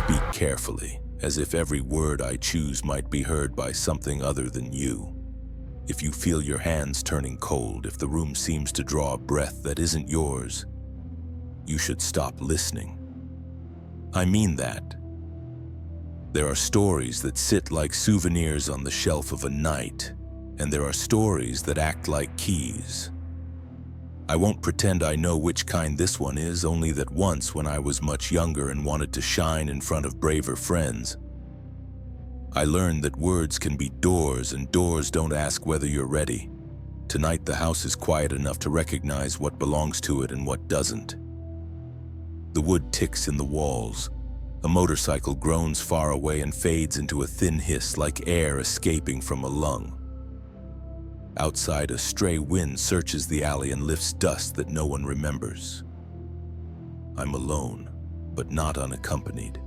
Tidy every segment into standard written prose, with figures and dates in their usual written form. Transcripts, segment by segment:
speak carefully, as if every word I choose might be heard by something other than you. If you feel your hands turning cold, if the room seems to draw a breath that isn't yours, you should stop listening. I mean that. There are stories that sit like souvenirs on the shelf of a night, and there are stories that act like keys. I won't pretend I know which kind this one is, only that once when I was much younger and wanted to shine in front of braver friends, I learned that words can be doors and doors don't ask whether you're ready. Tonight the house is quiet enough to recognize what belongs to it and what doesn't. The wood ticks in the walls. A motorcycle groans far away and fades into a thin hiss like air escaping from a lung. Outside, a stray wind searches the alley and lifts dust that no one remembers. I'm alone, but not unaccompanied.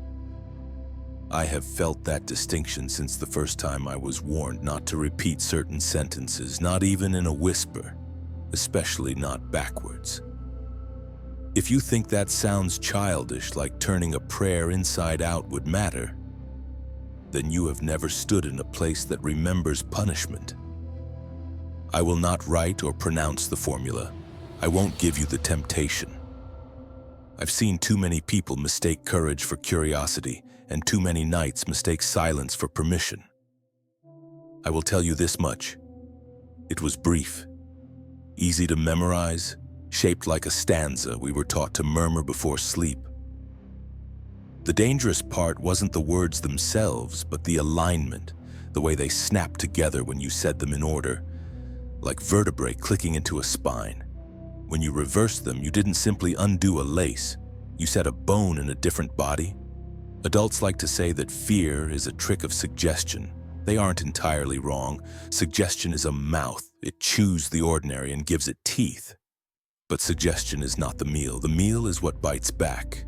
I have felt that distinction since the first time I was warned not to repeat certain sentences, not even in a whisper, especially not backwards. If you think that sounds childish, like turning a prayer inside out would matter, then you have never stood in a place that remembers punishment. I will not write or pronounce the formula. I won't give you the temptation. I've seen too many people mistake courage for curiosity, and too many nights mistake silence for permission. I will tell you this much. It was brief, easy to memorize, shaped like a stanza we were taught to murmur before sleep. The dangerous part wasn't the words themselves, but the alignment, the way they snapped together when you said them in order, like vertebrae clicking into a spine. When you reversed them, you didn't simply undo a lace, you set a bone in a different body. Adults like to say that fear is a trick of suggestion. They aren't entirely wrong. Suggestion is a mouth. It chews the ordinary and gives it teeth. But suggestion is not the meal. The meal is what bites back.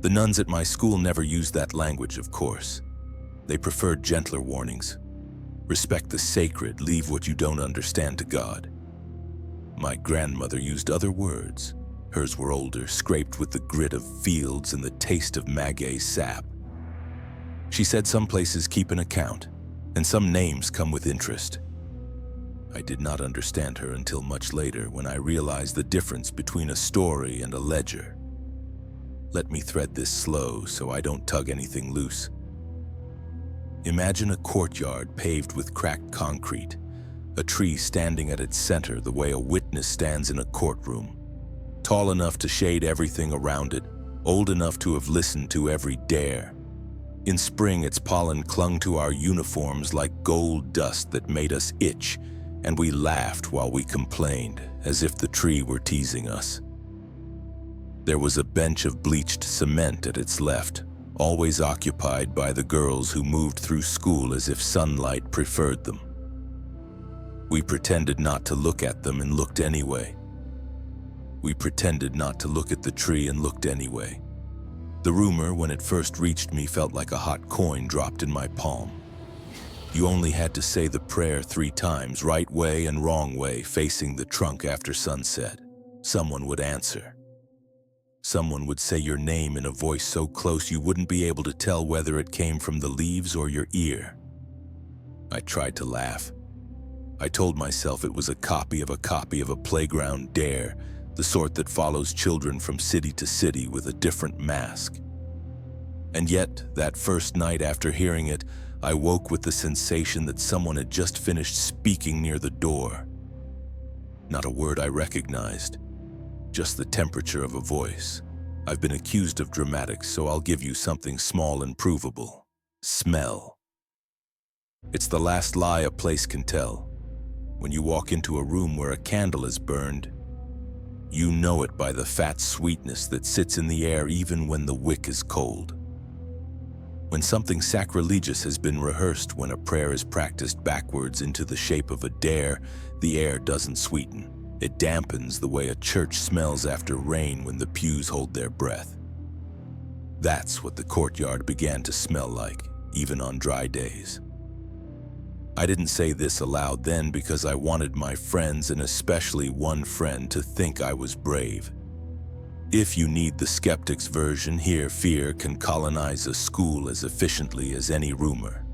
The nuns at my school never used that language, of course. They preferred gentler warnings. Respect the sacred, leave what you don't understand to God. My grandmother used other words. Hers were older, scraped with the grit of fields and the taste of maguey sap. She said some places keep an account, and some names come with interest. I did not understand her until much later, when I realized the difference between a story and a ledger. Let me thread this slow so I don't tug anything loose. Imagine a courtyard paved with cracked concrete, a tree standing at its center the way a witness stands in a courtroom, tall enough to shade everything around it, old enough to have listened to every dare. In spring, its pollen clung to our uniforms like gold dust that made us itch, and we laughed while we complained, as if the tree were teasing us. There was a bench of bleached cement at its left, always occupied by the girls who moved through school as if sunlight preferred them. We pretended not to look at them and looked anyway. We pretended not to look at the tree and looked anyway. The rumor, when it first reached me, felt like a hot coin dropped in my palm. You only had to say the prayer 3 times, right way and wrong way, facing the trunk after sunset. Someone would answer. Someone would say your name in a voice so close you wouldn't be able to tell whether it came from the leaves or your ear. I tried to laugh. I told myself it was a copy of a playground dare, the sort that follows children from city to city with a different mask. And yet, that first night after hearing it, I woke with the sensation that someone had just finished speaking near the door. Not a word I recognized, just the temperature of a voice. I've been accused of dramatics, so I'll give you something small and provable. Smell. It's the last lie a place can tell. When you walk into a room where a candle is burned, you know it by the fat sweetness that sits in the air even when the wick is cold. When something sacrilegious has been rehearsed, when a prayer is practiced backwards into the shape of a dare, the air doesn't sweeten. It dampens the way a church smells after rain when the pews hold their breath. That's what the courtyard began to smell like, even on dry days. I didn't say this aloud then because I wanted my friends, and especially one friend, to think I was brave. If you need the skeptic's version, here fear can colonize a school as efficiently as any rumor.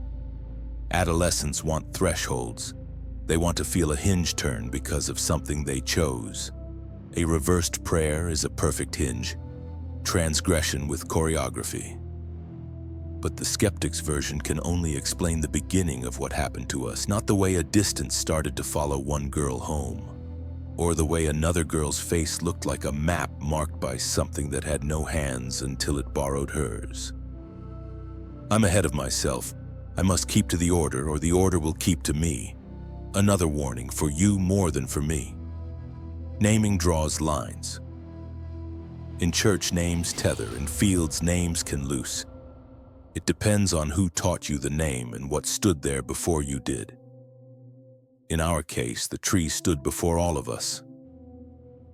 Adolescents want thresholds. They want to feel a hinge turn because of something they chose. A reversed prayer is a perfect hinge, transgression with choreography. But the skeptic's version can only explain the beginning of what happened to us, not the way a distance started to follow one girl home, or the way another girl's face looked like a map marked by something that had no hands until it borrowed hers. I'm ahead of myself. I must keep to the order, or the order will keep to me. Another warning for you more than for me. Naming draws lines. In church, names tether. In fields, names can loose. It depends on who taught you the name and what stood there before you did. In our case, the tree stood before all of us.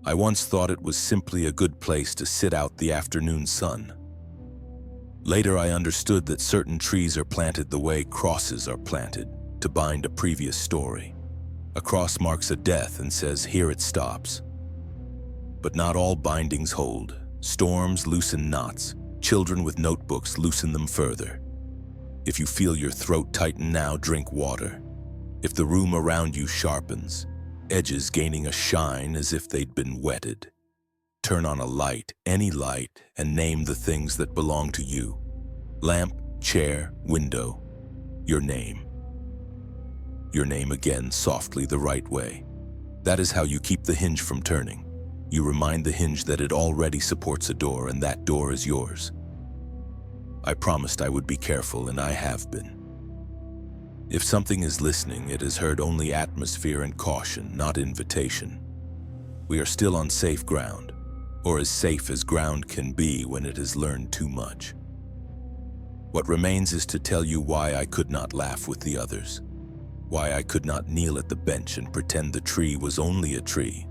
I once thought it was simply a good place to sit out the afternoon sun. Later, I understood that certain trees are planted the way crosses are planted, to bind a previous story. A cross marks a death and says, here it stops. But not all bindings hold. Storms loosen knots. Children with notebooks loosen them further. If you feel your throat tighten now, drink water. If the room around you sharpens, edges gaining a shine as if they'd been wetted, turn on a light, any light, and name the things that belong to you. Lamp, chair, window, your name. Your name again, softly, the right way. That is how you keep the hinge from turning. You remind the hinge that it already supports a door, and that door is yours. I promised I would be careful, and I have been. If something is listening, it has heard only atmosphere and caution, not invitation. We are still on safe ground, or as safe as ground can be when it has learned too much. What remains is to tell you why I could not laugh with the others, why I could not kneel at the bench and pretend the tree was only a tree.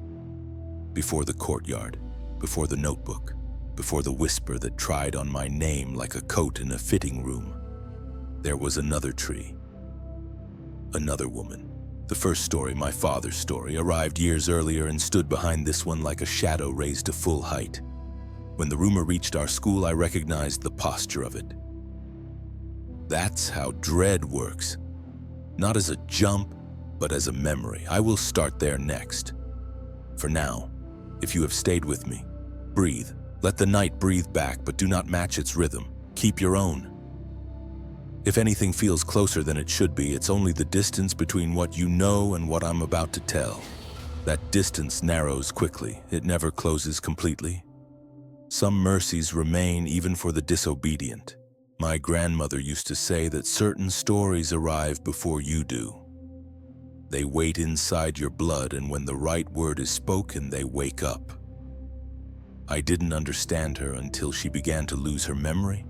Before the courtyard, before the notebook, before the whisper that tried on my name like a coat in a fitting room, there was another tree. Another woman. The first story, my father's story, arrived years earlier and stood behind this one like a shadow raised to full height. When the rumor reached our school, I recognized the posture of it. That's how dread works. Not as a jump, but as a memory. I will start there next. For now, if you have stayed with me, breathe. Let the night breathe back, but do not match its rhythm. Keep your own. If anything feels closer than it should be, it's only the distance between what you know and what I'm about to tell. That distance narrows quickly. It never closes completely. Some mercies remain even for the disobedient. My grandmother used to say that certain stories arrive before you do. They wait inside your blood, and when the right word is spoken, they wake up. I didn't understand her until she began to lose her memory,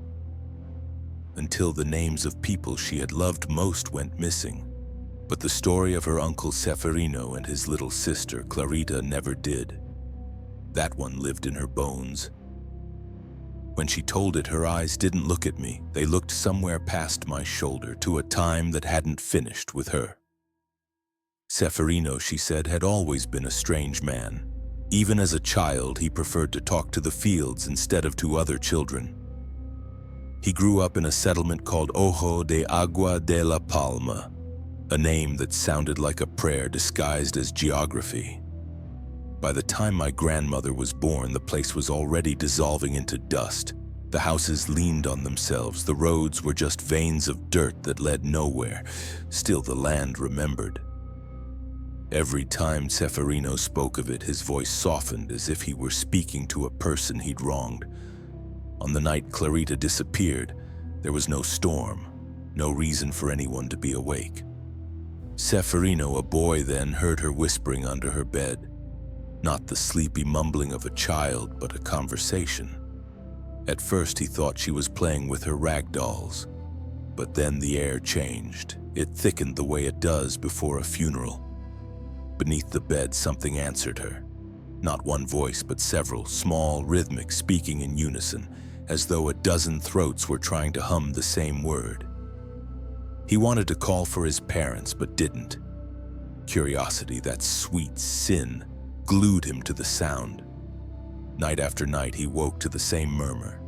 until the names of people she had loved most went missing. But the story of her uncle Seferino and his little sister Clarita never did. That one lived in her bones. When she told it, her eyes didn't look at me. They looked somewhere past my shoulder, to a time that hadn't finished with her. Seferino, she said, had always been a strange man. Even as a child, he preferred to talk to the fields instead of to other children. He grew up in a settlement called Ojo de Agua de la Palma, a name that sounded like a prayer disguised as geography. By the time my grandmother was born, the place was already dissolving into dust. The houses leaned on themselves. The roads were just veins of dirt that led nowhere. Still, the land remembered. Every time Seferino spoke of it, his voice softened as if he were speaking to a person he'd wronged. On the night Clarita disappeared, there was no storm, no reason for anyone to be awake. Seferino, a boy then, heard her whispering under her bed. Not the sleepy mumbling of a child, but a conversation. At first he thought she was playing with her rag dolls, but then the air changed. It thickened the way it does before a funeral. Beneath the bed, something answered her. Not one voice, but several, small, rhythmic, speaking in unison, as though a dozen throats were trying to hum the same word. He wanted to call for his parents, but didn't. Curiosity, that sweet sin, glued him to the sound. Night after night, he woke to the same murmur.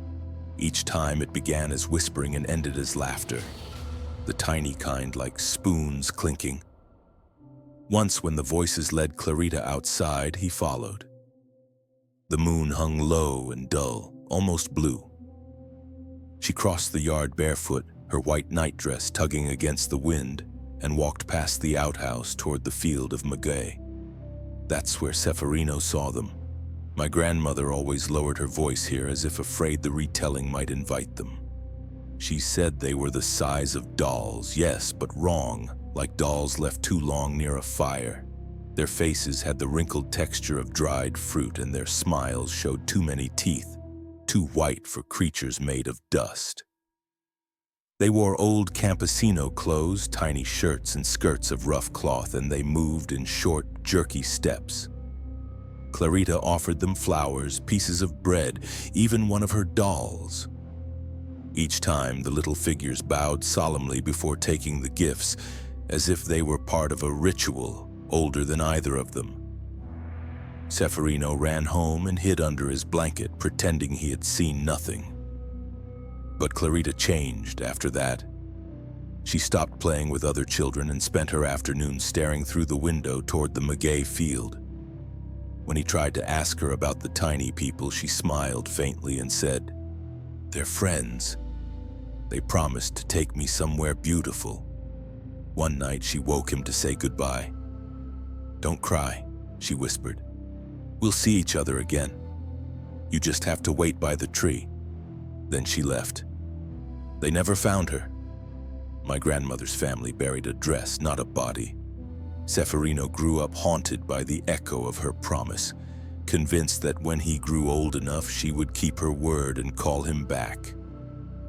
Each time it began as whispering and ended as laughter, the tiny kind like spoons clinking. Once, when the voices led Clarita outside, he followed. The moon hung low and dull, almost blue. She crossed the yard barefoot, her white nightdress tugging against the wind, and walked past the outhouse toward the field of maguey. That's where Ceferino saw them. My grandmother always lowered her voice here as if afraid the retelling might invite them. She said they were the size of dolls, yes, but wrong, like dolls left too long near a fire. Their faces had the wrinkled texture of dried fruit, and their smiles showed too many teeth, too white for creatures made of dust. They wore old campesino clothes, tiny shirts and skirts of rough cloth, and they moved in short, jerky steps. Clarita offered them flowers, pieces of bread, even one of her dolls. Each time, the little figures bowed solemnly before taking the gifts, as if they were part of a ritual older than either of them. Ceferino ran home and hid under his blanket, pretending he had seen nothing. But Clarita changed after that. She stopped playing with other children and spent her afternoons staring through the window toward the maguey field. When he tried to ask her about the tiny people, she smiled faintly and said, "They're friends. They promised to take me somewhere beautiful." One night she woke him to say goodbye. "Don't cry," she whispered. "We'll see each other again. You just have to wait by the tree." Then she left. They never found her. My grandmother's family buried a dress, not a body. Ceferino grew up haunted by the echo of her promise, convinced that when he grew old enough, she would keep her word and call him back.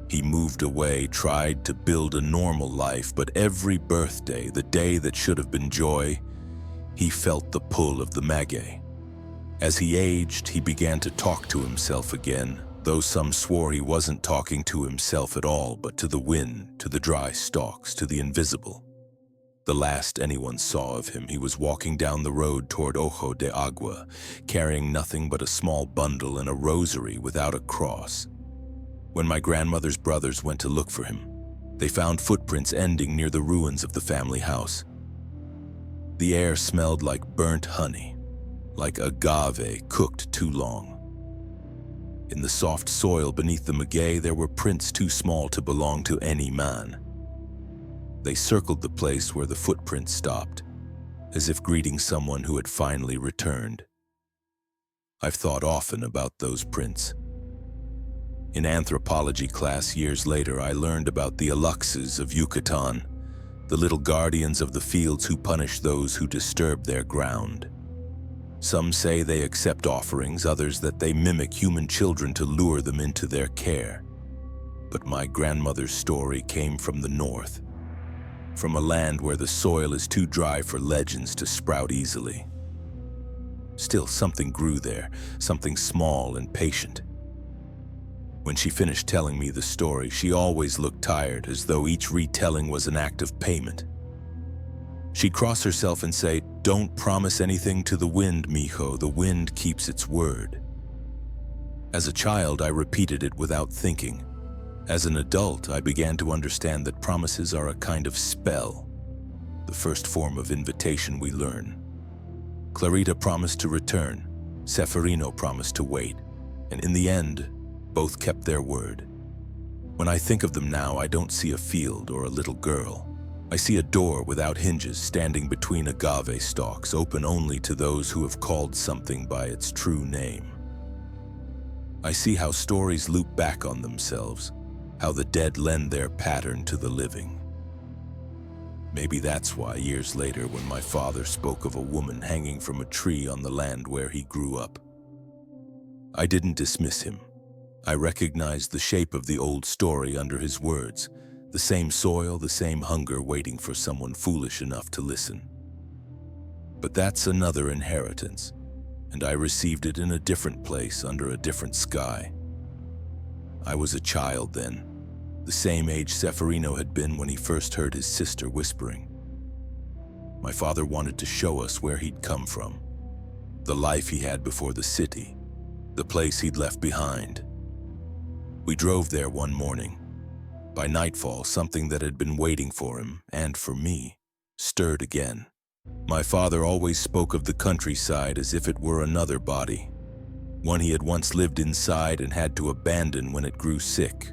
He moved away, tried to build a normal life, but every birthday, the day that should have been joy, he felt the pull of the maguey. As he aged, he began to talk to himself again, though some swore he wasn't talking to himself at all, but to the wind, to the dry stalks, to the invisible. The last anyone saw of him, he was walking down the road toward Ojo de Agua, carrying nothing but a small bundle and a rosary without a cross. When my grandmother's brothers went to look for him, they found footprints ending near the ruins of the family house. The air smelled like burnt honey, like agave cooked too long. In the soft soil beneath the maguey, there were prints too small to belong to any man. They circled the place where the footprints stopped, as if greeting someone who had finally returned. I've thought often about those prints. In anthropology class years later, I learned about the Aluxes of Yucatan, the little guardians of the fields who punish those who disturb their ground. Some say they accept offerings, others that they mimic human children to lure them into their care. But my grandmother's story came from the north, from a land where the soil is too dry for legends to sprout easily. Still, something grew there, something small and patient. When she finished telling me the story, she always looked tired, as though each retelling was an act of payment. She'd cross herself and say, "Don't promise anything to the wind, mijo. The wind keeps its word." As a child, I repeated it without thinking. As an adult, I began to understand that promises are a kind of spell, the first form of invitation we learn. Clarita promised to return, Ceferino promised to wait, and in the end, both kept their word. When I think of them now, I don't see a field or a little girl. I see a door without hinges standing between agave stalks, open only to those who have called something by its true name. I see how stories loop back on themselves, how the dead lend their pattern to the living. Maybe that's why, years later, when my father spoke of a woman hanging from a tree on the land where he grew up, I didn't dismiss him. I recognized the shape of the old story under his words, the same soil, the same hunger waiting for someone foolish enough to listen. But that's another inheritance, and I received it in a different place under a different sky. I was a child then, the same age Ceferino had been when he first heard his sister whispering. My father wanted to show us where he'd come from, the life he had before the city, the place he'd left behind. We drove there one morning. By nightfall, something that had been waiting for him, and for me, stirred again. My father always spoke of the countryside as if it were another body, one he had once lived inside and had to abandon when it grew sick.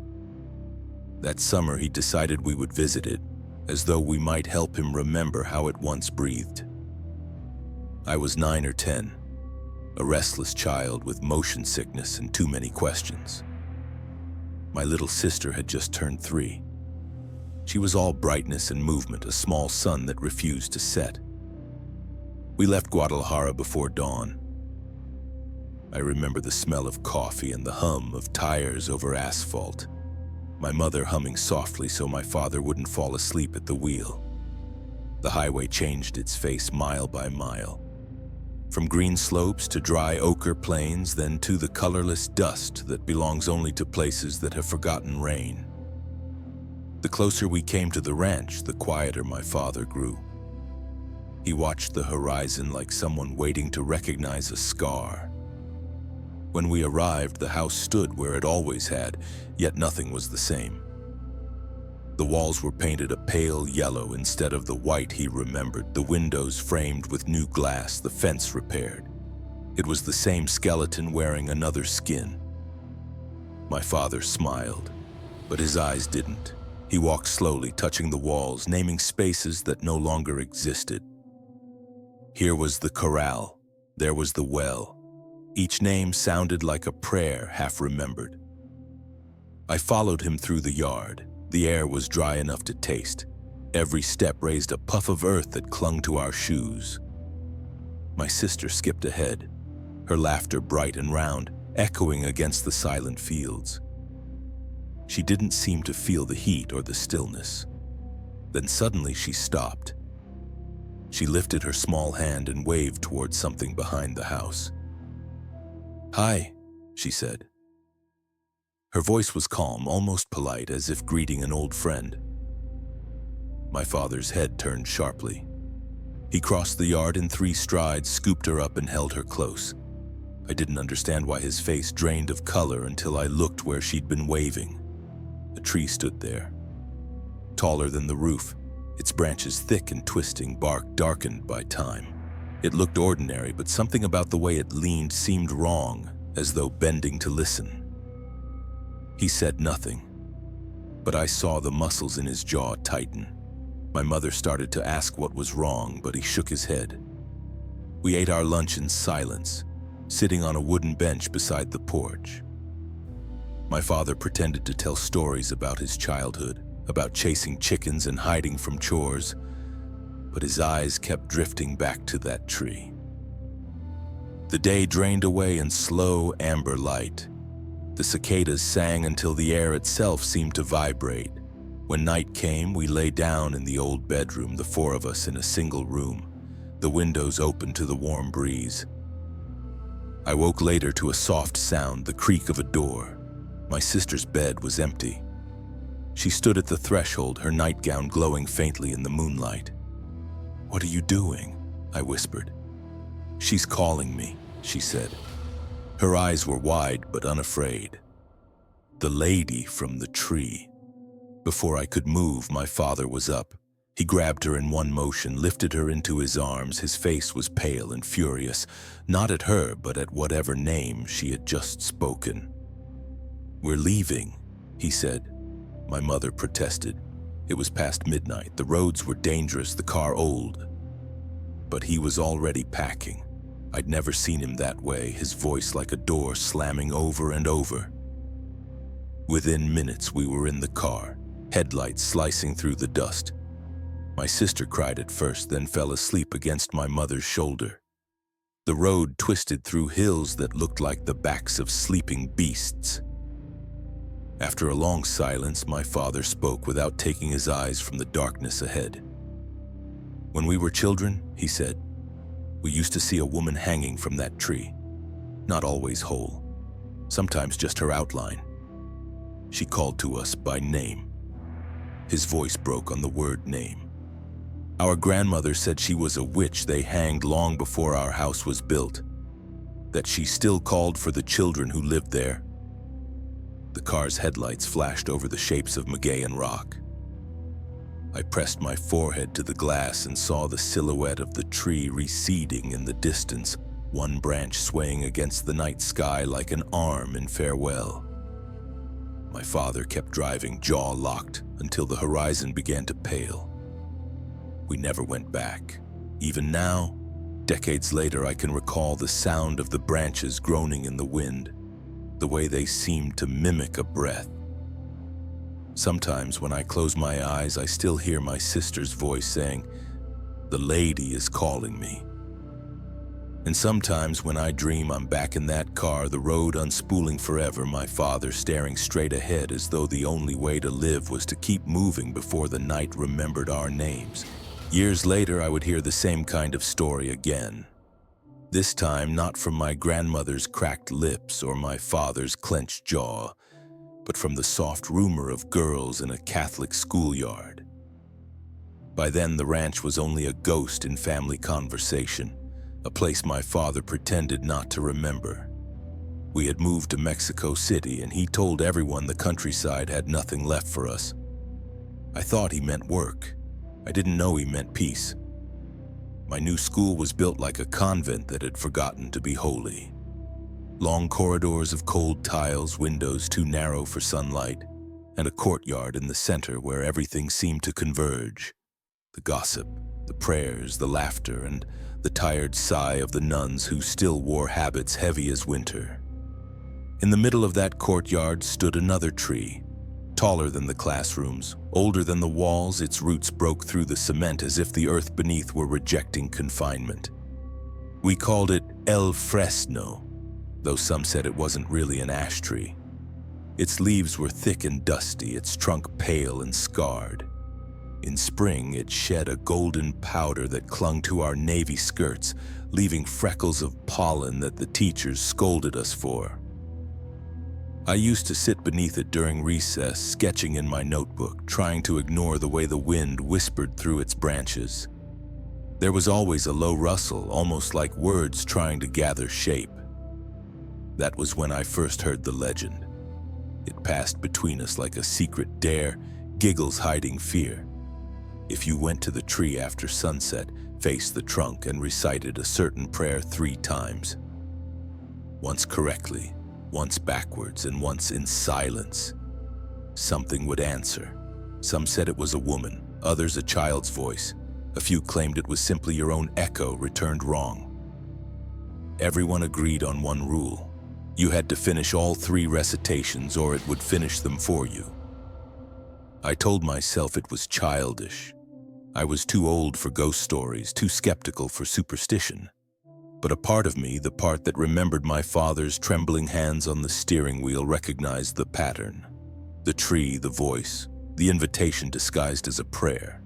That summer, he decided we would visit it, as though we might help him remember how it once breathed. I was 9 or 10, a restless child with motion sickness and too many questions. My little sister had just turned 3. She was all brightness and movement, a small sun that refused to set. We left Guadalajara before dawn. I remember the smell of coffee and the hum of tires over asphalt, my mother humming softly so my father wouldn't fall asleep at the wheel. The highway changed its face mile by mile, from green slopes to dry ochre plains, then to the colorless dust that belongs only to places that have forgotten rain. The closer we came to the ranch, the quieter my father grew. He watched the horizon like someone waiting to recognize a scar. When we arrived, the house stood where it always had, yet nothing was the same. The walls were painted a pale yellow instead of the white he remembered, the windows framed with new glass, the fence repaired. It was the same skeleton wearing another skin. My father smiled, but his eyes didn't. He walked slowly, touching the walls, naming spaces that no longer existed. Here was the corral, there was the well. Each name sounded like a prayer half remembered. I followed him through the yard. The air was dry enough to taste. Every step raised a puff of earth that clung to our shoes. My sister skipped ahead, her laughter bright and round, echoing against the silent fields. She didn't seem to feel the heat or the stillness. Then suddenly she stopped. She lifted her small hand and waved towards something behind the house. "Hi," she said. Her voice was calm, almost polite, as if greeting an old friend. My father's head turned sharply. He crossed the yard in 3 strides, scooped her up and held her close. I didn't understand why his face drained of color until I looked where she'd been waving. A tree stood there, taller than the roof, its branches thick and twisting, bark darkened by time. It looked ordinary, but something about the way it leaned seemed wrong, as though bending to listen. He said nothing, but I saw the muscles in his jaw tighten. My mother started to ask what was wrong, but he shook his head. We ate our lunch in silence, sitting on a wooden bench beside the porch. My father pretended to tell stories about his childhood, about chasing chickens and hiding from chores, but his eyes kept drifting back to that tree. The day drained away in slow amber light. The cicadas sang until the air itself seemed to vibrate. When night came, we lay down in the old bedroom, the 4 of us in a single room, the windows open to the warm breeze. I woke later to a soft sound, the creak of a door. My sister's bed was empty. She stood at the threshold, her nightgown glowing faintly in the moonlight. "What are you doing?" I whispered. "She's calling me," she said. Her eyes were wide but unafraid. The lady from the tree. Before I could move, my father was up. He grabbed her in one motion, lifted her into his arms. His face was pale and furious, not at her, but at whatever name she had just spoken. "We're leaving," he said. My mother protested. It was past midnight. The roads were dangerous, the car old. But he was already packing. I'd never seen him that way, his voice like a door slamming over and over. Within minutes, we were in the car, headlights slicing through the dust. My sister cried at first, then fell asleep against my mother's shoulder. The road twisted through hills that looked like the backs of sleeping beasts. After a long silence, my father spoke without taking his eyes from the darkness ahead. "When we were children," he said, "we used to see a woman hanging from that tree. Not always whole, sometimes just her outline. She called to us by name." His voice broke on the word name. "Our grandmother said she was a witch they hanged long before our house was built. that she still called for the children who lived there. The car's headlights flashed over the shapes of Magayan rock. I pressed my forehead to the glass and saw the silhouette of the tree receding in the distance, one branch swaying against the night sky like an arm in farewell. My father kept driving, jaw locked, until the horizon began to pale. We never went back. Even now, decades later, I can recall the sound of the branches groaning in the wind, the way they seemed to mimic a breath. Sometimes when I close my eyes, I still hear my sister's voice saying, "The lady is calling me." And sometimes when I dream I'm back in that car, the road unspooling forever, my father staring straight ahead as though the only way to live was to keep moving before the night remembered our names. Years later, I would hear the same kind of story again. This time, not from my grandmother's cracked lips or my father's clenched jaw, but from the soft rumor of girls in a Catholic schoolyard. By then, the ranch was only a ghost in family conversation, a place my father pretended not to remember. We had moved to Mexico City, and he told everyone the countryside had nothing left for us. I thought he meant work. I didn't know he meant peace. My new school was built like a convent that had forgotten to be holy. Long corridors of cold tiles, windows too narrow for sunlight, and a courtyard in the center where everything seemed to converge. The gossip, the prayers, the laughter, and the tired sigh of the nuns who still wore habits heavy as winter. In the middle of that courtyard stood another tree, taller than the classrooms, older than the walls. Its roots broke through the cement as if the earth beneath were rejecting confinement. We called it El Fresno, though some said it wasn't really an ash tree. Its leaves were thick and dusty, its trunk pale and scarred. In spring, it shed a golden powder that clung to our navy skirts, leaving freckles of pollen that the teachers scolded us for. I used to sit beneath it during recess, sketching in my notebook, trying to ignore the way the wind whispered through its branches. There was always a low rustle, almost like words trying to gather shape. That was when I first heard the legend. It passed between us like a secret dare, giggles hiding fear. If you went to the tree after sunset, faced the trunk, and recited a certain prayer 3 times, once correctly, once backwards, and once in silence, something would answer. Some said it was a woman, others a child's voice. A few claimed it was simply your own echo returned wrong. Everyone agreed on one rule. You had to finish all 3 recitations or it would finish them for you. I told myself it was childish. I was too old for ghost stories, too skeptical for superstition. But a part of me, the part that remembered my father's trembling hands on the steering wheel, recognized the pattern. The tree, the voice, the invitation disguised as a prayer.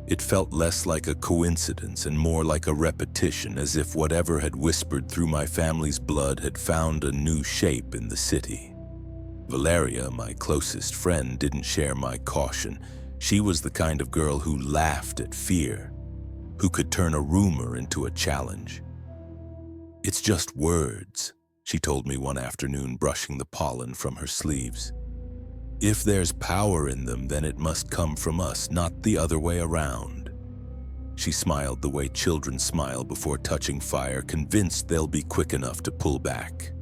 It felt less like a coincidence and more like a repetition, as if whatever had whispered through my family's blood had found a new shape in the city. Valeria, my closest friend, didn't share my caution. She was the kind of girl who laughed at fear, who could turn a rumor into a challenge. "It's just words," she told me one afternoon, brushing the pollen from her sleeves. "If there's power in them, then it must come from us, not the other way around." She smiled the way children smile before touching fire, convinced they'll be quick enough to pull back.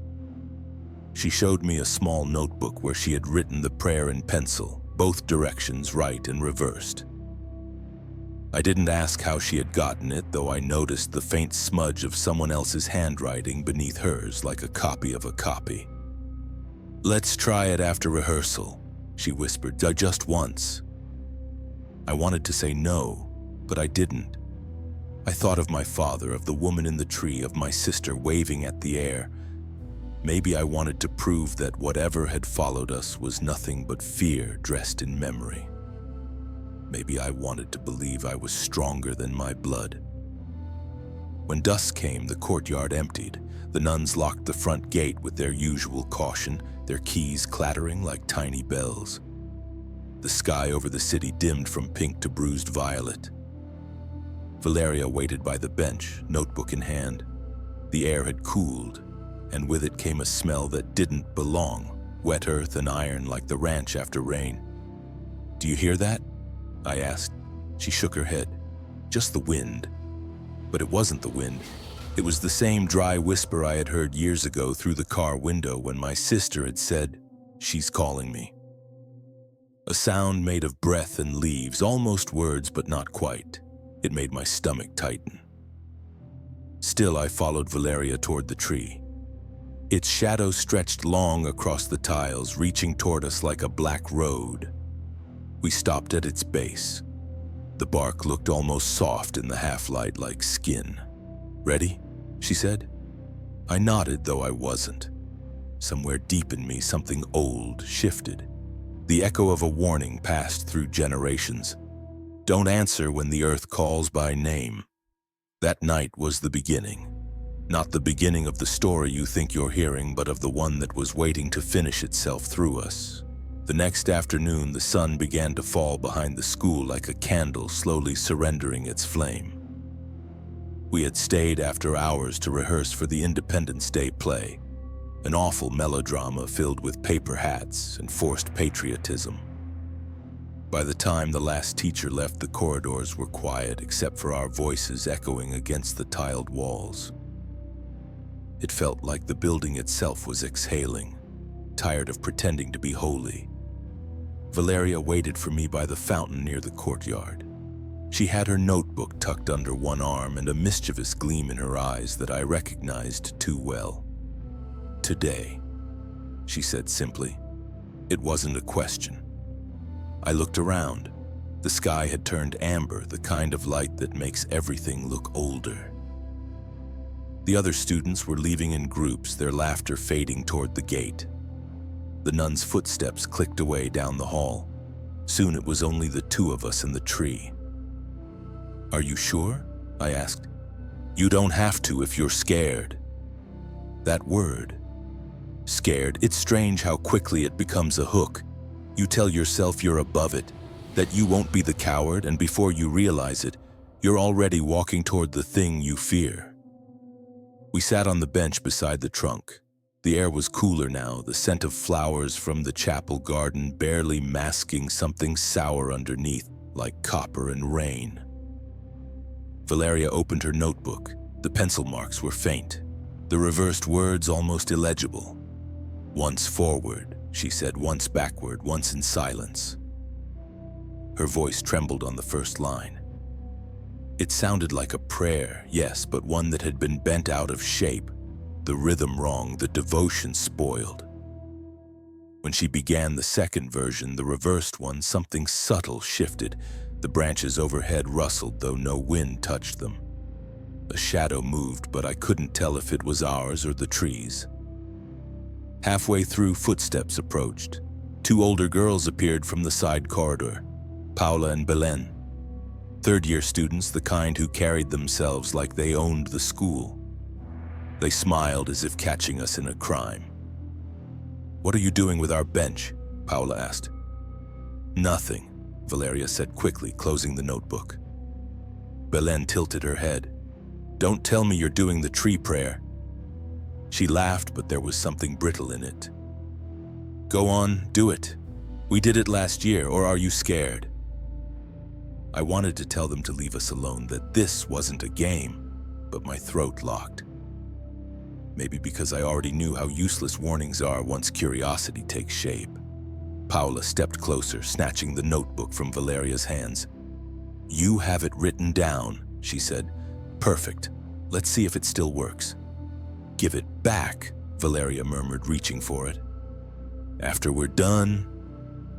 She showed me a small notebook where she had written the prayer in pencil, both directions right and reversed. I didn't ask how she had gotten it, though I noticed the faint smudge of someone else's handwriting beneath hers, like a copy of a copy. "Let's try it after rehearsal," she whispered, "just once." I wanted to say no, but I didn't. I thought of my father, of the woman in the tree, of my sister waving at the air. Maybe I wanted to prove that whatever had followed us was nothing but fear dressed in memory. Maybe I wanted to believe I was stronger than my blood. When dusk came, the courtyard emptied. The nuns locked the front gate with their usual caution, their keys clattering like tiny bells. The sky over the city dimmed from pink to bruised violet. Valeria waited by the bench, notebook in hand. The air had cooled, and with it came a smell that didn't belong, wet earth and iron like the ranch after rain. "Do you hear that?" I asked. She shook her head. "Just the wind." But it wasn't the wind. It was the same dry whisper I had heard years ago through the car window when my sister had said, "She's calling me." A sound made of breath and leaves, almost words but not quite. It made my stomach tighten. Still, I followed Valeria toward the tree. Its shadow stretched long across the tiles, reaching toward us like a black road. We stopped at its base. The bark looked almost soft in the half-light, like skin. "Ready?" she said. I nodded, though I wasn't. Somewhere deep in me, something old shifted. The echo of a warning passed through generations. Don't answer when the earth calls by name. That night was the beginning. Not the beginning of the story you think you're hearing, but of the one that was waiting to finish itself through us. The next afternoon, the sun began to fall behind the school like a candle slowly surrendering its flame. We had stayed after hours to rehearse for the Independence Day play, an awful melodrama filled with paper hats and forced patriotism. By the time the last teacher left, the corridors were quiet except for our voices echoing against the tiled walls. It felt like the building itself was exhaling, tired of pretending to be holy. Valeria waited for me by the fountain near the courtyard. She had her notebook tucked under one arm and a mischievous gleam in her eyes that I recognized too well. "Today," she said simply. It wasn't a question. I looked around. The sky had turned amber, the kind of light that makes everything look older. The other students were leaving in groups, their laughter fading toward the gate. The nun's footsteps clicked away down the hall. Soon it was only the two of us in the tree. "Are you sure?" I asked. "You don't have to if you're scared." That word, scared, it's strange how quickly it becomes a hook. You tell yourself you're above it, that you won't be the coward, and before you realize it, you're already walking toward the thing you fear. We sat on the bench beside the trunk. The air was cooler now, the scent of flowers from the chapel garden barely masking something sour underneath, like copper and rain. Valeria opened her notebook. The pencil marks were faint, the reversed words almost illegible. "Once forward," she said, "once backward, once in silence." Her voice trembled on the first line. It sounded like a prayer, yes, but one that had been bent out of shape. The rhythm wrong, the devotion spoiled. When she began the second version, the reversed one, something subtle shifted. The branches overhead rustled, though no wind touched them. A shadow moved, but I couldn't tell if it was ours or the trees. Halfway through, footsteps approached. Two older girls appeared from the side corridor, Paula and Belen. Third-year students, the kind who carried themselves like they owned the school. They smiled as if catching us in a crime. "What are you doing with our bench?" Paula asked. "Nothing," Valeria said quickly, closing the notebook. Belen tilted her head. "Don't tell me you're doing the tree prayer." She laughed, but there was something brittle in it. "Go on, do it. We did it last year, or are you scared?" I wanted to tell them to leave us alone, that this wasn't a game, but my throat locked. Maybe because I already knew how useless warnings are once curiosity takes shape. Paula stepped closer, snatching the notebook from Valeria's hands. "You have it written down," she said. "Perfect. Let's see if it still works." "Give it back," Valeria murmured, reaching for it. "After we're done."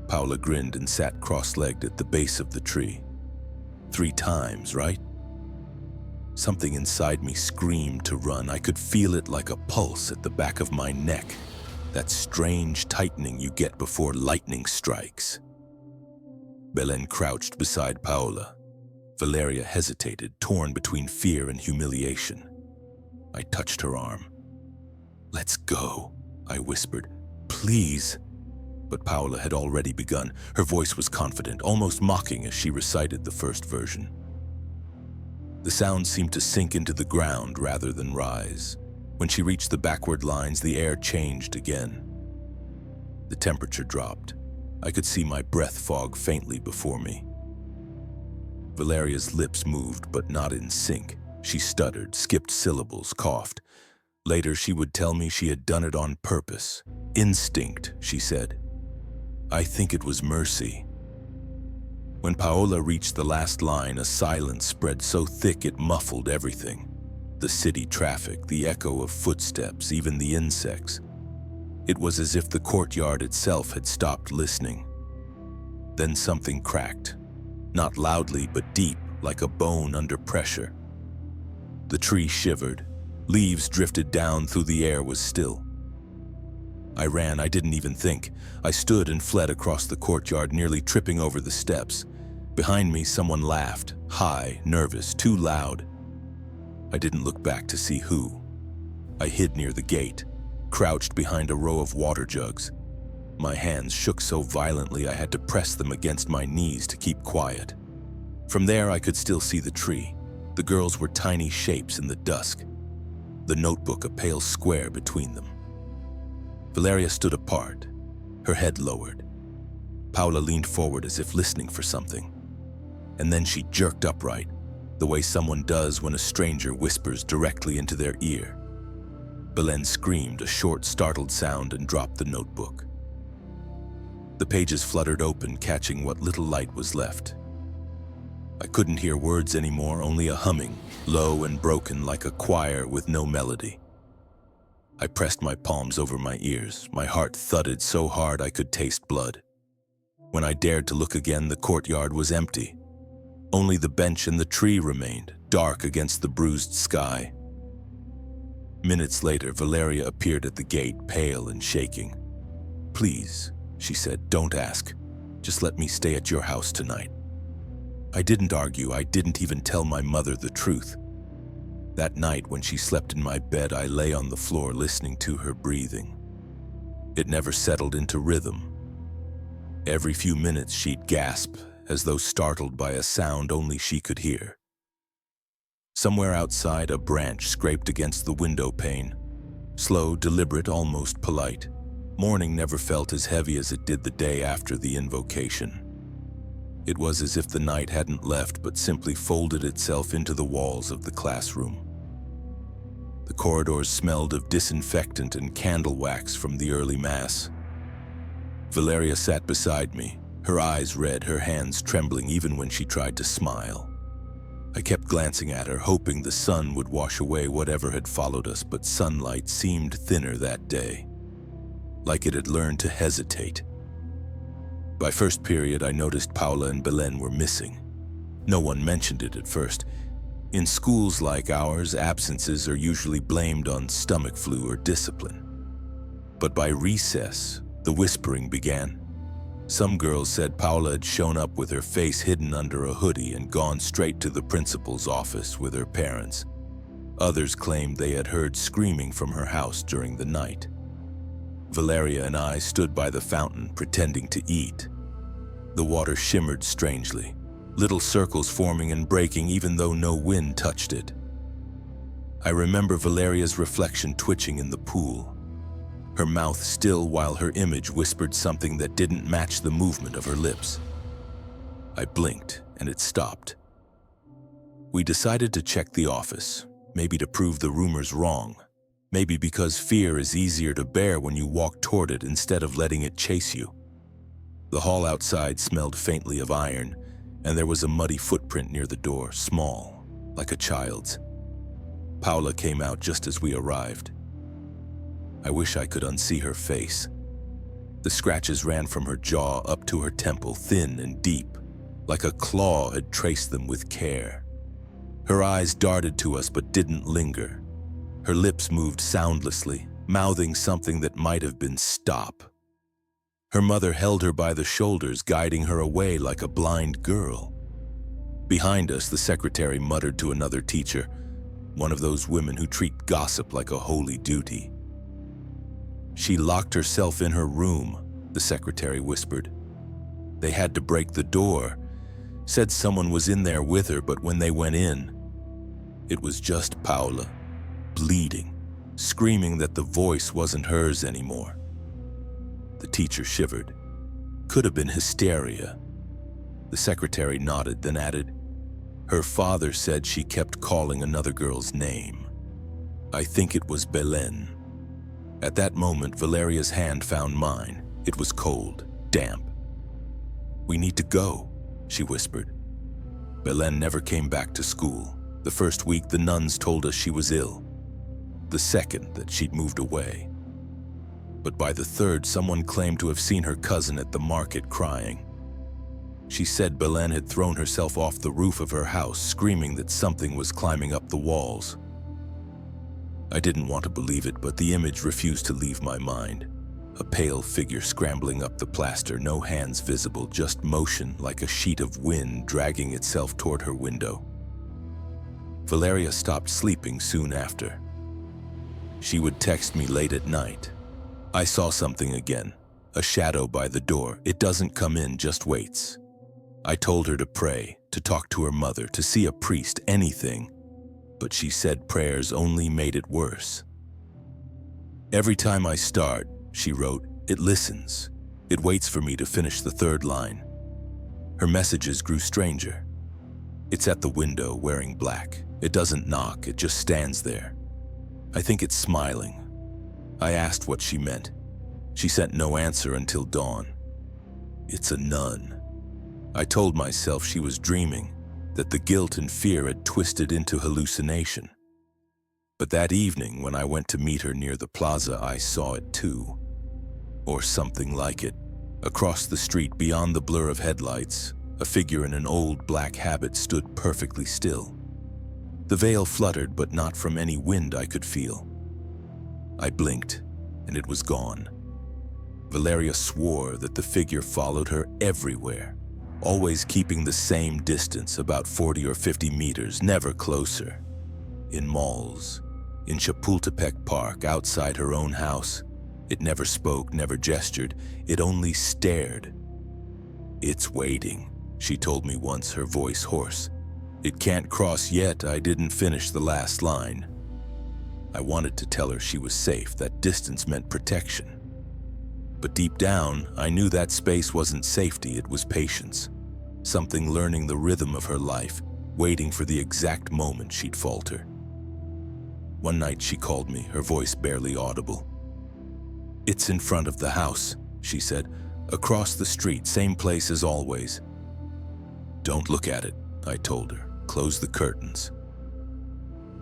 Paula grinned and sat cross-legged at the base of the tree. 3 times, right? Something inside me screamed to run. I could feel it like a pulse at the back of my neck, that strange tightening you get before lightning strikes. Belen crouched beside Paola. Valeria hesitated, torn between fear and humiliation. I touched her arm. "Let's go," I whispered. "Please." But Paola had already begun. Her voice was confident, almost mocking as she recited the first version. The sound seemed to sink into the ground rather than rise. When she reached the backward lines, the air changed again. The temperature dropped. I could see my breath fog faintly before me. Valeria's lips moved, but not in sync. She stuttered, skipped syllables, coughed. Later, she would tell me she had done it on purpose. Instinct, she said. I think it was mercy. When Paola reached the last line, a silence spread so thick it muffled everything. The city traffic, the echo of footsteps, even the insects. It was as if the courtyard itself had stopped listening. Then something cracked. Not loudly, but deep, like a bone under pressure. The tree shivered. Leaves drifted down through the air was still. I ran, I didn't even think. I stood and fled across the courtyard, nearly tripping over the steps. Behind me, someone laughed, high, nervous, too loud. I didn't look back to see who. I hid near the gate, crouched behind a row of water jugs. My hands shook so violently I had to press them against my knees to keep quiet. From there, I could still see the tree. The girls were tiny shapes in the dusk. The notebook a pale square between them. Valeria stood apart, her head lowered. Paola leaned forward as if listening for something. And then she jerked upright, the way someone does when a stranger whispers directly into their ear. Belen screamed a short, startled sound and dropped the notebook. The pages fluttered open, catching what little light was left. I couldn't hear words anymore, only a humming, low and broken like a choir with no melody. I pressed my palms over my ears. My heart thudded so hard I could taste blood. When I dared to look again, the courtyard was empty. Only the bench and the tree remained, dark against the bruised sky. Minutes later, Valeria appeared at the gate, pale and shaking. "Please," she said, "don't ask. Just let me stay at your house tonight." I didn't argue. I didn't even tell my mother the truth. That night, when she slept in my bed, I lay on the floor listening to her breathing. It never settled into rhythm. Every few minutes, she'd gasp, as though startled by a sound only she could hear. Somewhere outside, a branch scraped against the window pane. Slow, deliberate, almost polite. Morning never felt as heavy as it did the day after the invocation. It was as if the night hadn't left but simply folded itself into the walls of the classroom. The corridors smelled of disinfectant and candle wax from the early mass. Valeria sat beside me, her eyes red, her hands trembling even when she tried to smile. I kept glancing at her, hoping the sun would wash away whatever had followed us, but sunlight seemed thinner that day, like it had learned to hesitate. By first period, I noticed Paola and Belen were missing. No one mentioned it at first. In schools like ours, absences are usually blamed on stomach flu or discipline. But by recess, the whispering began. Some girls said Paola had shown up with her face hidden under a hoodie and gone straight to the principal's office with her parents. Others claimed they had heard screaming from her house during the night. Valeria and I stood by the fountain, pretending to eat. The water shimmered strangely, little circles forming and breaking even though no wind touched it. I remember Valeria's reflection twitching in the pool, her mouth still while her image whispered something that didn't match the movement of her lips. I blinked, and it stopped. We decided to check the office, maybe to prove the rumors wrong. Maybe because fear is easier to bear when you walk toward it instead of letting it chase you. The hall outside smelled faintly of iron, and there was a muddy footprint near the door, small, like a child's. Paola came out just as we arrived. I wish I could unsee her face. The scratches ran from her jaw up to her temple, thin and deep, like a claw had traced them with care. Her eyes darted to us but didn't linger. Her lips moved soundlessly, mouthing something that might have been "stop." Her mother held her by the shoulders, guiding her away like a blind girl. Behind us, the secretary muttered to another teacher, one of those women who treat gossip like a holy duty. "She locked herself in her room," the secretary whispered. "They had to break the door. Said someone was in there with her, but when they went in, it was just Paola, bleeding, screaming that the voice wasn't hers anymore. The teacher shivered. Could have been hysteria. The secretary nodded, then added, "Her father said she kept calling another girl's name. I think it was Belen." At that moment, Valeria's hand found mine. It was cold, damp. "We need to go," she whispered. Belen never came back to school. The first week, the nuns told us she was ill. The second, that she'd moved away. But by the third, someone claimed to have seen her cousin at the market crying. She said Belen had thrown herself off the roof of her house, screaming that something was climbing up the walls. I didn't want to believe it, but the image refused to leave my mind. A pale figure scrambling up the plaster, no hands visible, just motion like a sheet of wind dragging itself toward her window. Valeria stopped sleeping soon after. She would text me late at night. "I saw something again, a shadow by the door. It doesn't come in, just waits." I told her to pray, to talk to her mother, to see a priest, anything. But she said prayers only made it worse. "Every time I start," she wrote, "it listens. It waits for me to finish the third line." Her messages grew stranger. "It's at the window, wearing black. It doesn't knock, it just stands there. I think it's smiling." I asked what she meant. She sent no answer until dawn. "It's a nun." I told myself she was dreaming, that the guilt and fear had twisted into hallucination. But that evening, when I went to meet her near the plaza, I saw it too. Or something like it. Across the street, beyond the blur of headlights, a figure in an old black habit stood perfectly still. The veil fluttered, but not from any wind I could feel. I blinked, and it was gone. Valeria swore that the figure followed her everywhere, always keeping the same distance, about 40 or 50 meters, never closer. In malls, in Chapultepec Park, outside her own house, it never spoke, never gestured, it only stared. "It's waiting," she told me once, her voice hoarse. "It can't cross yet, I didn't finish the last line." I wanted to tell her she was safe, that distance meant protection. But deep down, I knew that space wasn't safety, it was patience. Something learning the rhythm of her life, waiting for the exact moment she'd falter. One night she called me, her voice barely audible. "It's in front of the house," she said. "Across the street, same place as always." "Don't look at it," I told her. "Close the curtains."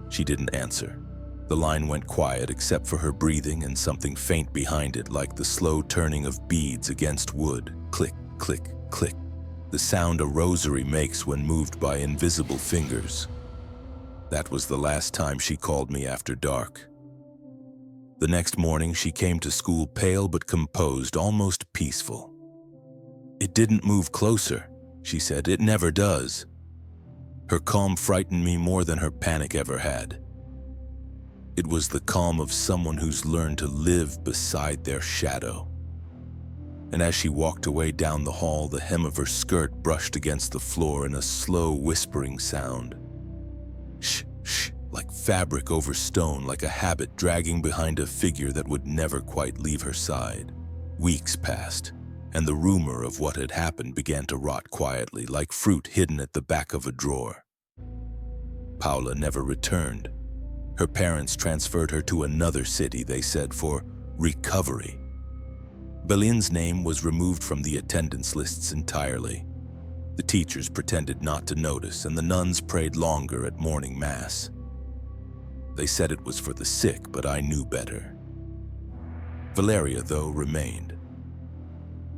She didn't answer. The line went quiet except for her breathing and something faint behind it, like the slow turning of beads against wood. Click, click, click. The sound a rosary makes when moved by invisible fingers. That was the last time she called me after dark. The next morning she came to school pale but composed, almost peaceful. "It didn't move closer," she said. "It never does." Her calm frightened me more than her panic ever had. It was the calm of someone who's learned to live beside their shadow. And as she walked away down the hall, the hem of her skirt brushed against the floor in a slow, whispering sound. Shh, shh, like fabric over stone, like a habit dragging behind a figure that would never quite leave her side. Weeks passed, and the rumor of what had happened began to rot quietly, like fruit hidden at the back of a drawer. Paula never returned. Her parents transferred her to another city, they said, for recovery. Belin's name was removed from the attendance lists entirely. The teachers pretended not to notice, and the nuns prayed longer at morning mass. They said it was for the sick, but I knew better. Valeria, though, remained.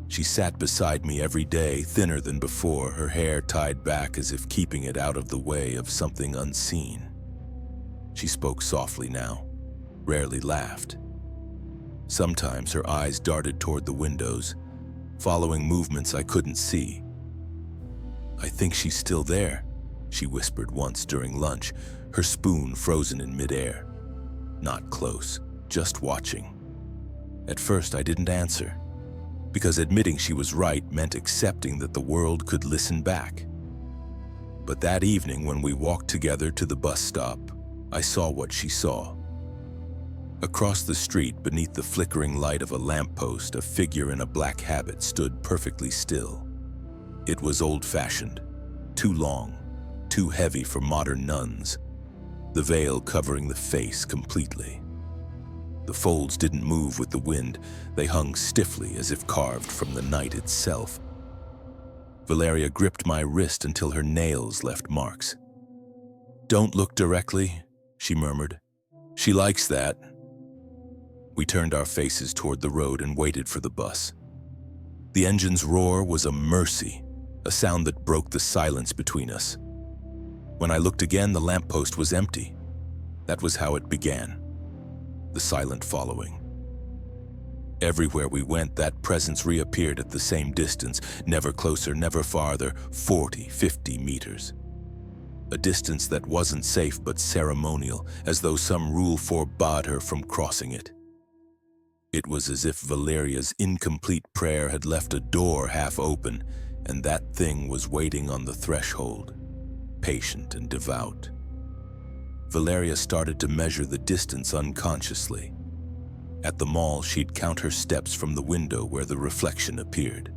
She sat beside me every day, thinner than before, her hair tied back as if keeping it out of the way of something unseen. She spoke softly now, rarely laughed. Sometimes her eyes darted toward the windows, following movements I couldn't see. "I think she's still there," she whispered once during lunch, her spoon frozen in midair. Not close, just watching. At first I didn't answer, because admitting she was right meant accepting that the world could listen back. But that evening when we walked together to the bus stop, I saw what she saw. Across the street, beneath the flickering light of a lamppost, a figure in a black habit stood perfectly still. It was old-fashioned, too long, too heavy for modern nuns, the veil covering the face completely. The folds didn't move with the wind, they hung stiffly as if carved from the night itself. Valeria gripped my wrist until her nails left marks. "Don't look directly," she murmured. "She likes that." We turned our faces toward the road and waited for the bus. The engine's roar was a mercy, a sound that broke the silence between us. When I looked again, the lamppost was empty. That was how it began, the silent following. Everywhere we went, that presence reappeared at the same distance, never closer, never farther, 40, 50 meters. A distance that wasn't safe but ceremonial, as though some rule forbade her from crossing it. It was as if Valeria's incomplete prayer had left a door half open, and that thing was waiting on the threshold, patient and devout. Valeria started to measure the distance unconsciously. At the mall, she'd count her steps from the window where the reflection appeared.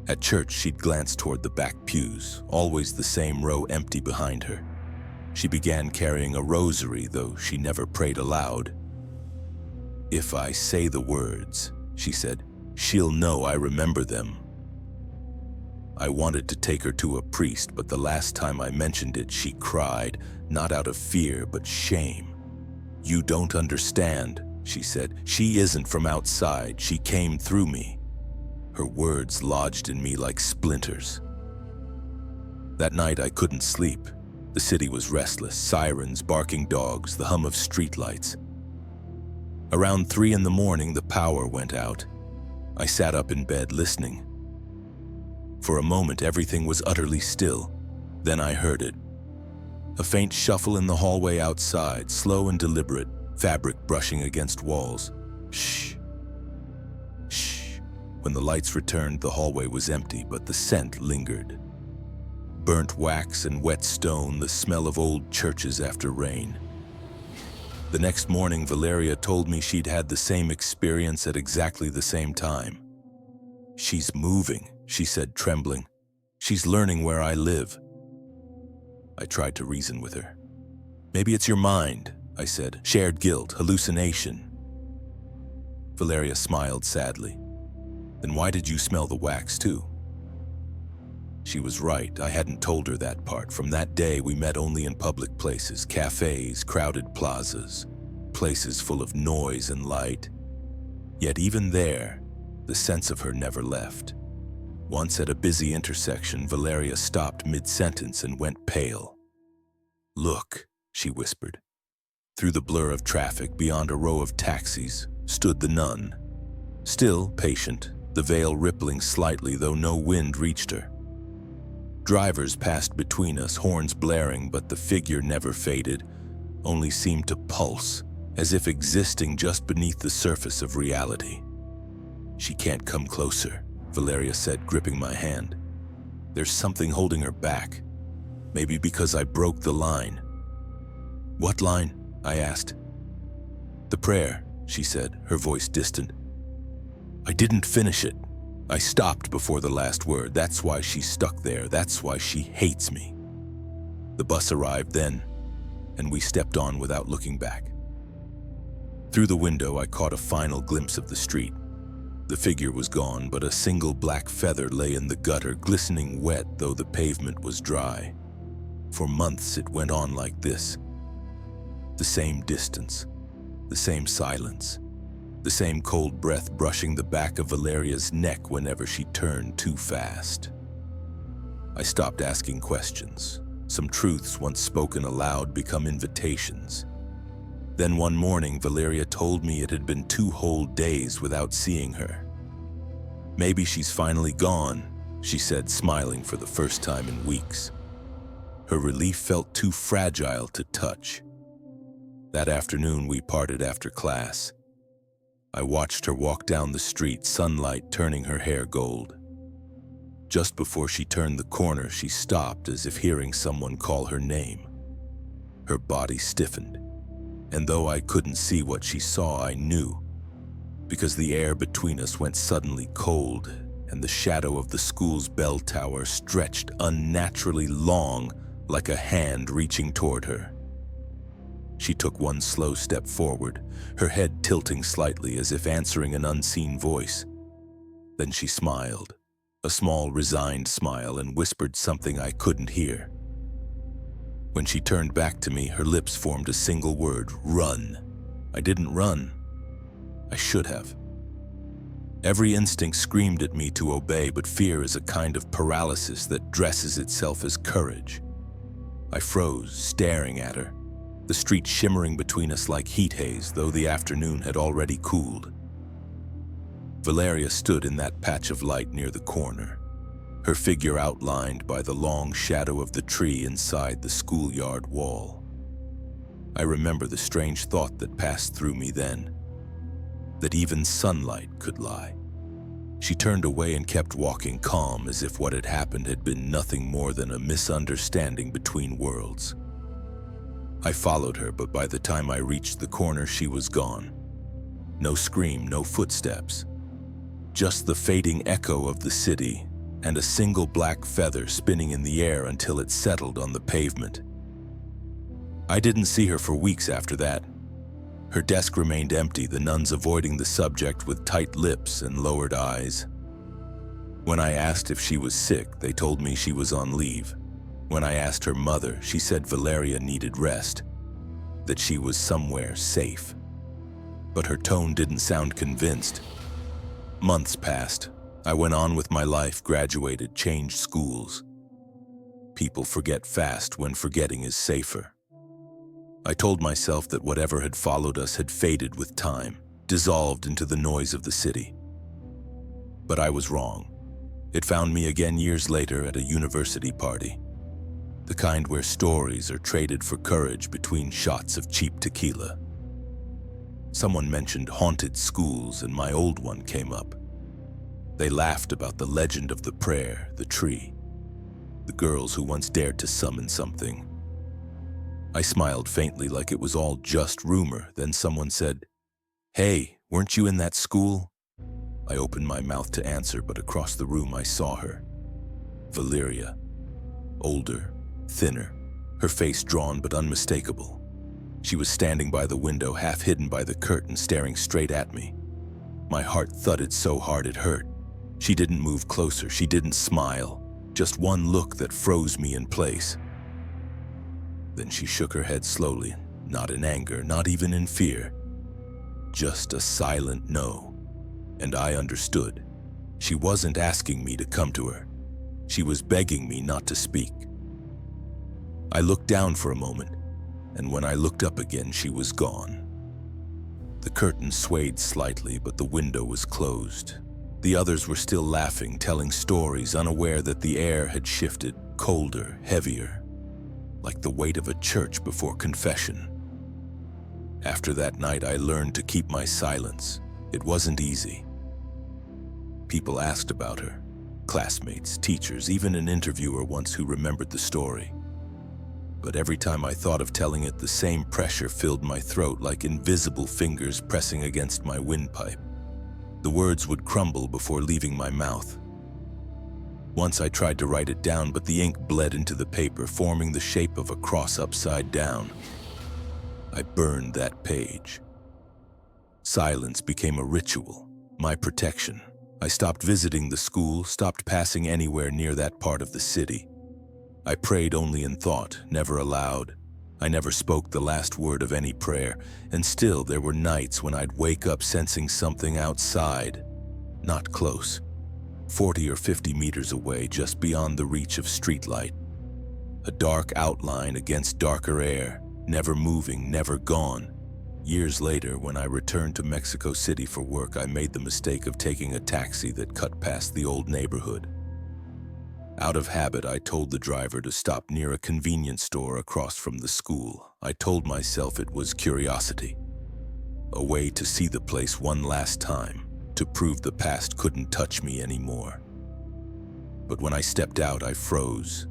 At church, she'd glance toward the back pews, always the same row empty behind her. She began carrying a rosary, though she never prayed aloud. "If I say the words," she said, "she'll know I remember them." I wanted to take her to a priest, but the last time I mentioned it, she cried, not out of fear, but shame. "You don't understand," she said. "She isn't from outside. She came through me." Her words lodged in me like splinters. That night I couldn't sleep. The city was restless, sirens, barking dogs, the hum of streetlights. Around 3 in the morning, the power went out. I sat up in bed, listening. For a moment, everything was utterly still. Then I heard it. A faint shuffle in the hallway outside, slow and deliberate, fabric brushing against walls. Shh. Shh. When the lights returned, the hallway was empty, but the scent lingered. Burnt wax and wet stone, the smell of old churches after rain. The next morning, Valeria told me she'd had the same experience at exactly the same time. "She's moving," she said, trembling. "She's learning where I live." I tried to reason with her. "Maybe it's your mind," I said. "Shared guilt, hallucination." Valeria smiled sadly. "Then why did you smell the wax too?" She was right. I hadn't told her that part. From that day, we met only in public places, cafes, crowded plazas, places full of noise and light. Yet even there, the sense of her never left. Once at a busy intersection, Valeria stopped mid-sentence and went pale. "Look," she whispered. Through the blur of traffic, beyond a row of taxis, stood the nun. Still patient, the veil rippling slightly, though no wind reached her. Drivers passed between us, horns blaring, but the figure never faded, only seemed to pulse, as if existing just beneath the surface of reality. "She can't come closer," Valeria said, gripping my hand. "There's something holding her back. Maybe because I broke the line." "What line?" I asked. "The prayer," she said, her voice distant. "I didn't finish it. I stopped before the last word. That's why she's stuck there. That's why she hates me." The bus arrived then, and we stepped on without looking back. Through the window, I caught a final glimpse of the street. The figure was gone, but a single black feather lay in the gutter, glistening wet though the pavement was dry. For months it went on like this. The same distance, the same silence, the same cold breath brushing the back of Valeria's neck whenever she turned too fast. I stopped asking questions. Some truths once spoken aloud become invitations. Then one morning, Valeria told me it had been 2 whole days without seeing her. "Maybe she's finally gone," she said, smiling for the first time in weeks. Her relief felt too fragile to touch. That afternoon, we parted after class. I watched her walk down the street, sunlight turning her hair gold. Just before she turned the corner, she stopped as if hearing someone call her name. Her body stiffened, And though I couldn't see what she saw, I knew, because the air between us went suddenly cold, and the shadow of the school's bell tower stretched unnaturally long, like a hand reaching toward her. She took one slow step forward, her head tilting slightly as if answering an unseen voice. Then she smiled, a small, resigned smile, and whispered something I couldn't hear. When she turned back to me, her lips formed a single word: run. I didn't run. I should have. Every instinct screamed at me to obey, but fear is a kind of paralysis that dresses itself as courage. I froze, staring at her, the street shimmering between us like heat haze, though the afternoon had already cooled. Valeria stood in that patch of light near the corner, her figure outlined by the long shadow of the tree inside the schoolyard wall. I remember the strange thought that passed through me then, that even sunlight could lie. She turned away and kept walking, calm, as if what had happened had been nothing more than a misunderstanding between worlds. I followed her, but by the time I reached the corner, she was gone. No scream, no footsteps, just the fading echo of the city and a single black feather spinning in the air until it settled on the pavement. I didn't see her for weeks after that. Her desk remained empty, the nuns avoiding the subject with tight lips and lowered eyes. When I asked if she was sick, they told me she was on leave. When I asked her mother, she said Valeria needed rest, that she was somewhere safe. But her tone didn't sound convinced. Months passed. I went on with my life, graduated, changed schools. People forget fast when forgetting is safer. I told myself that whatever had followed us had faded with time, dissolved into the noise of the city. But I was wrong. It found me again years later at a university party, the kind where stories are traded for courage between shots of cheap tequila. Someone mentioned haunted schools, and my old one came up. They laughed about the legend of the prayer, the tree, the girls who once dared to summon something. I smiled faintly, like it was all just rumor. Then someone said, "Hey, weren't you in that school?" I opened my mouth to answer, but across the room I saw her. Valeria. Older, thinner, her face drawn but unmistakable. She was standing by the window, half hidden by the curtain, staring straight at me. My heart thudded so hard it hurt. She didn't move closer, she didn't smile, just one look that froze me in place. Then she shook her head slowly, not in anger, not even in fear. Just a silent no. And I understood. She wasn't asking me to come to her. She was begging me not to speak. I looked down for a moment, and when I looked up again, she was gone. The curtain swayed slightly, but the window was closed. The others were still laughing, telling stories, unaware that the air had shifted, colder, heavier, like the weight of a church before confession. After that night, I learned to keep my silence. It wasn't easy. People asked about her, classmates, teachers, even an interviewer once who remembered the story. But every time I thought of telling it, the same pressure filled my throat, like invisible fingers pressing against my windpipe. The words would crumble before leaving my mouth. Once I tried to write it down, but the ink bled into the paper, forming the shape of a cross upside down. I burned that page. Silence became a ritual, my protection. I stopped visiting the school, stopped passing anywhere near that part of the city. I prayed only in thought, never aloud. I never spoke the last word of any prayer, and still there were nights when I'd wake up sensing something outside, not close, 40 or 50 meters away, just beyond the reach of streetlight. A dark outline against darker air, never moving, never gone. Years later, when I returned to Mexico City for work, I made the mistake of taking a taxi that cut past the old neighborhood. Out of habit, I told the driver to stop near a convenience store across from the school. I told myself it was curiosity, a way to see the place one last time, to prove the past couldn't touch me anymore. But when I stepped out, I froze.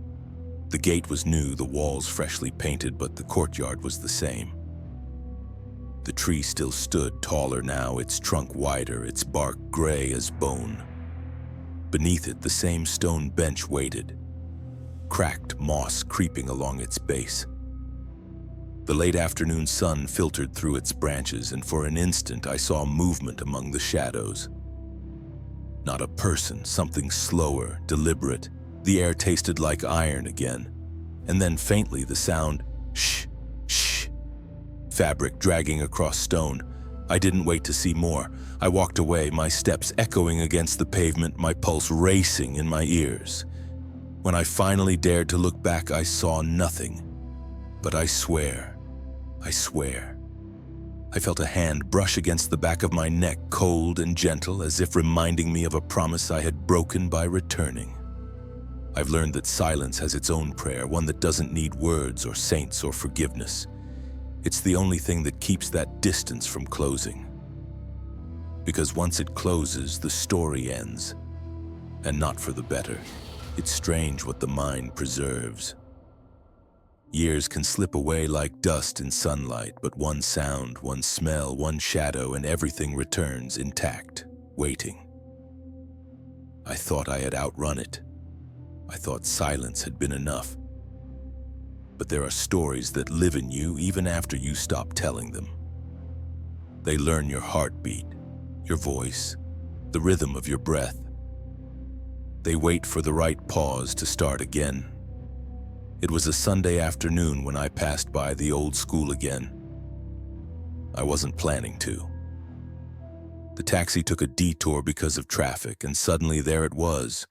The gate was new, the walls freshly painted, but the courtyard was the same. The tree still stood, taller now, its trunk wider, its bark gray as bone. Beneath it, the same stone bench waited, cracked moss creeping along its base. The late afternoon sun filtered through its branches, and for an instant I saw movement among the shadows. Not a person, something slower, deliberate. The air tasted like iron again, and then faintly the sound, shh, shh. Fabric dragging across stone. I didn't wait to see more. I walked away, my steps echoing against the pavement, my pulse racing in my ears. When I finally dared to look back, I saw nothing. But I swear, I felt a hand brush against the back of my neck, cold and gentle, as if reminding me of a promise I had broken by returning. I've learned that silence has its own prayer, one that doesn't need words or saints or forgiveness. It's the only thing that keeps that distance from closing. Because once it closes, the story ends. And not for the better. It's strange what the mind preserves. Years can slip away like dust in sunlight, but one sound, one smell, one shadow, and everything returns intact, waiting. I thought I had outrun it. I thought silence had been enough. But there are stories that live in you even after you stop telling them. They learn your heartbeat, your voice, the rhythm of your breath. They wait for the right pause to start again. It was a Sunday afternoon when I passed by the old school again. I wasn't planning to. The taxi took a detour because of traffic, and suddenly there it was.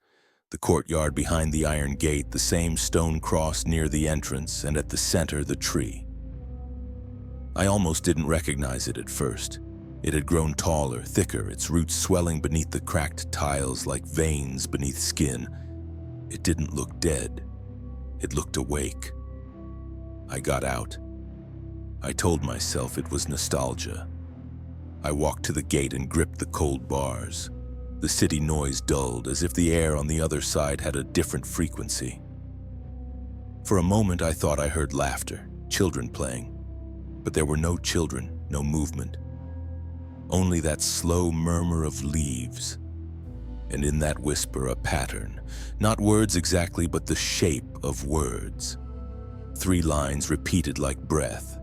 The courtyard behind the iron gate, the same stone cross near the entrance, and at the center, the tree. I almost didn't recognize it at first. It had grown taller, thicker, its roots swelling beneath the cracked tiles like veins beneath skin. It didn't look dead. It looked awake. I got out. I told myself it was nostalgia. I walked to the gate and gripped the cold bars. The city noise dulled, as if the air on the other side had a different frequency. For a moment I thought I heard laughter, children playing. But there were no children, no movement. Only that slow murmur of leaves. And in that whisper, a pattern. Not words exactly, but the shape of words. 3 lines repeated like breath.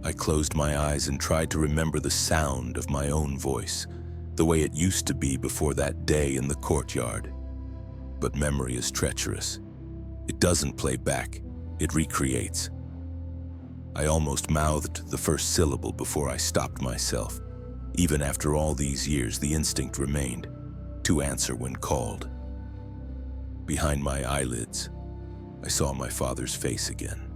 I closed my eyes and tried to remember the sound of my own voice, the way it used to be before that day in the courtyard. But memory is treacherous. It doesn't play back, it recreates. I almost mouthed the first syllable before I stopped myself. Even after all these years, the instinct remained, to answer when called. Behind my eyelids, I saw my father's face again.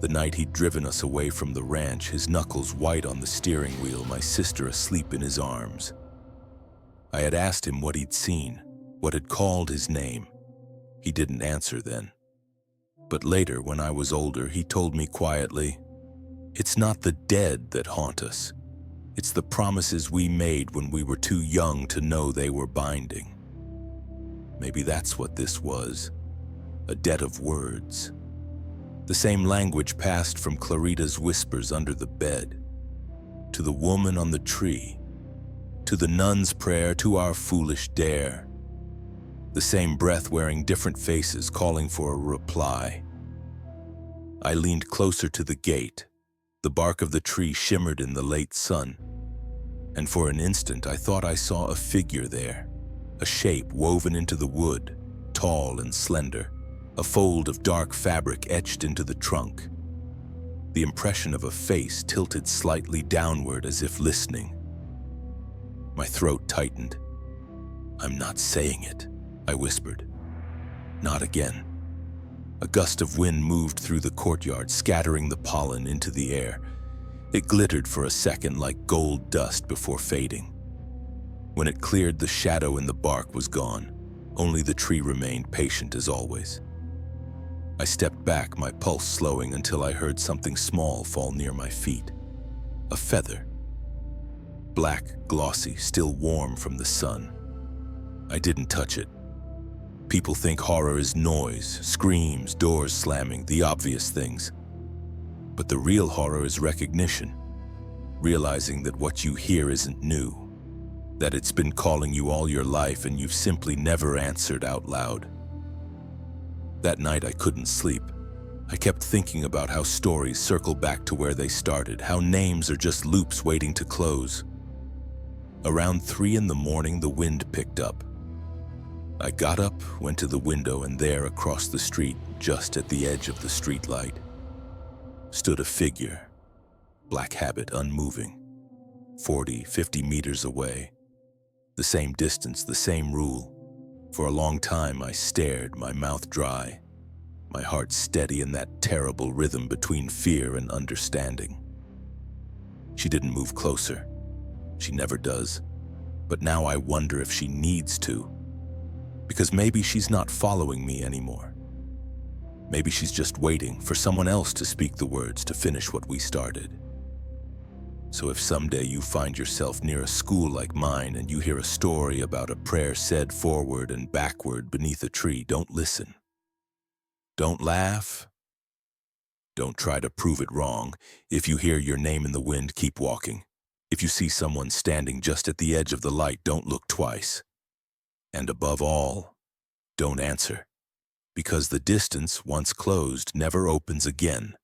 The night he'd driven us away from the ranch, his knuckles white on the steering wheel, my sister asleep in his arms. I had asked him what he'd seen, what had called his name. He didn't answer then. But later, when I was older, he told me quietly, "It's not the dead that haunt us. It's the promises we made when we were too young to know they were binding." Maybe that's what this was, a debt of words. The same language passed from Clarita's whispers under the bed, to the woman on the tree, to the nun's prayer, to our foolish dare. The same breath wearing different faces, calling for a reply. I leaned closer to the gate. The bark of the tree shimmered in the late sun, and for an instant I thought I saw a figure there, a shape woven into the wood, tall and slender, a fold of dark fabric etched into the trunk. The impression of a face tilted slightly downward as if listening. My throat tightened. "I'm not saying it," I whispered. "Not again." A gust of wind moved through the courtyard, scattering the pollen into the air. It glittered for a second like gold dust before fading. When it cleared, the shadow in the bark was gone. Only the tree remained, patient as always. I stepped back, my pulse slowing, until I heard something small fall near my feet. A feather. Black, glossy, still warm from the sun. I didn't touch it. People think horror is noise, screams, doors slamming, the obvious things. But the real horror is recognition, realizing that what you hear isn't new, that it's been calling you all your life and you've simply never answered out loud. That night I couldn't sleep. I kept thinking about how stories circle back to where they started, how names are just loops waiting to close. Around 3 in the morning, the wind picked up. I got up, went to the window, and there across the street, just at the edge of the streetlight, stood a figure, black habit unmoving, 40, 50 meters away. The same distance, the same rule. For a long time I stared, my mouth dry, my heart steady in that terrible rhythm between fear and understanding. She didn't move closer. She never does. But now I wonder if she needs to. Because maybe she's not following me anymore. Maybe she's just waiting for someone else to speak the words to finish what we started. So if someday you find yourself near a school like mine and you hear a story about a prayer said forward and backward beneath a tree, don't listen. Don't laugh. Don't try to prove it wrong. If you hear your name in the wind, keep walking. If you see someone standing just at the edge of the light, don't look twice. And above all, don't answer. Because the distance, once closed, never opens again.